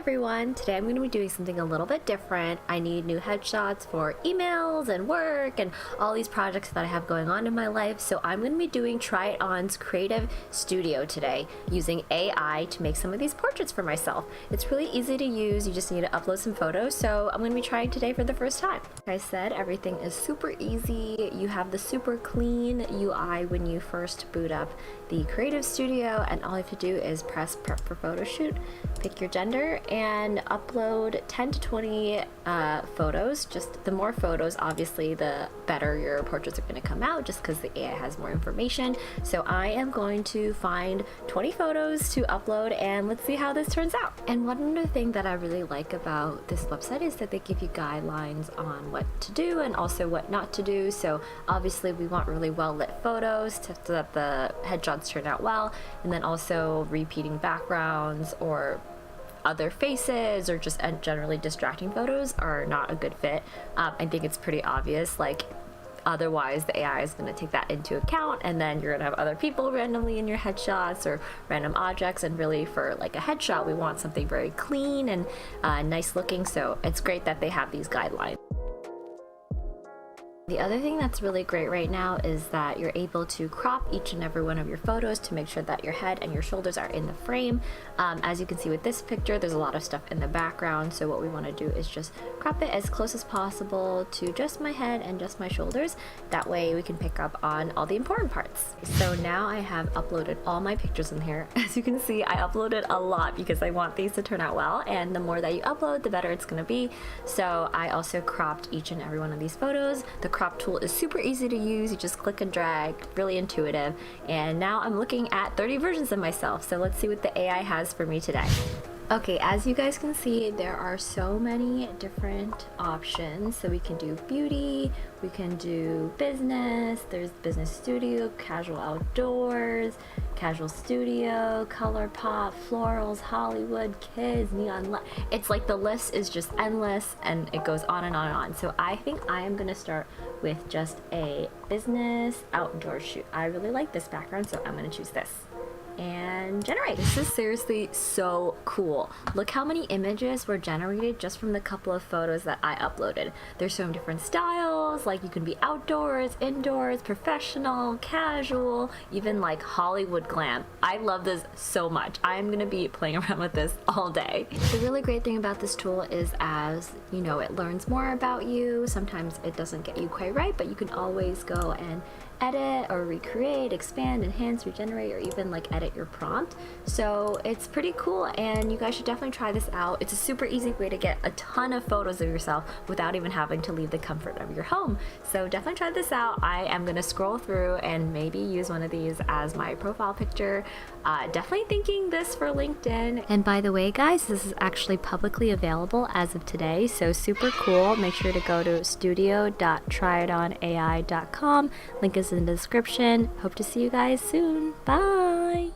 everyone! Today I'm going to be doing something a little bit different. I need new headshots for emails and work and all these projects that I have going on in my life, so I'm going to be doing Try It On's Creative Studio today using AI to make some of these portraits for myself. It's really easy to use, you just need to upload some photos, so I'm going to be trying today for the first time. Like I said, everything is super easy. You have the super clean UI when you first boot up the Creative Studio, and all you have to do is press Prep for Photo Shoot, pick your gender, and upload 10 to 20 photos. Just the more photos, obviously, the better your portraits are going to come out, just because the AI has more information. So I am going to find 20 photos to upload, and let's see how this turns out. And one other thing that I really like about this website is that they give you guidelines on what to do and also what not to do. So obviously we want really well lit photos so that the headshots turn out well, and then also repeating backgrounds or other faces or just generally distracting photos are not a good fit. I think it's pretty obvious, like otherwise the AI is going to take that into account, and then you're going to have other people randomly in your headshots or random objects, and really for like a headshot we want something very clean and nice looking, so it's great that they have these guidelines. The other thing that's really great right now is that you're able to crop each and every one of your photos to make sure that your head and your shoulders are in the frame. As you can see with this picture, there's a lot of stuff in the background, so what we want to do is just crop it as close as possible to just my head and just my shoulders. That way we can pick up on all the important parts. So now I have uploaded all my pictures in here. As you can see, I uploaded a lot because I want these to turn out well, and the more that you upload, the better it's going to be. So I also cropped each and every one of these photos. The crop tool is super easy to use. You just click and drag, really intuitive. And now I'm looking at 30 versions of myself. So let's see what the AI has for me today. Okay, as you guys can see, there are so many different options. So we can do beauty, we can do business, there's business studio, casual outdoors, casual studio, color pop, florals, Hollywood, kids, neon light. It's like the list is just endless and it goes on and on and on. So I think I am gonna start with just a business outdoor shoot. I really like this background, so I'm gonna choose this and generate. This is seriously so cool. Look how many images were generated just from the couple of photos that I uploaded. There's so many different styles, like you can be outdoors, indoors, professional, casual, even like Hollywood glam. I love this so much. I'm gonna be playing around with this all day. The really great thing about this tool is, as you know, it learns more about you. Sometimes it doesn't get you quite right, but you can always go and edit or recreate, expand, enhance, regenerate, or even like edit your prompt. So it's pretty cool, and you guys should definitely try this out. It's a super easy way to get a ton of photos of yourself without even having to leave the comfort of your home. So definitely try this out. I am gonna scroll through and maybe use one of these as my profile picture. Definitely thinking this for LinkedIn. And by the way, guys, this is actually publicly available as of today, so super cool. Make sure to go to studio.tryitonai.com. Link is in the description. Hope to see you guys soon. Bye!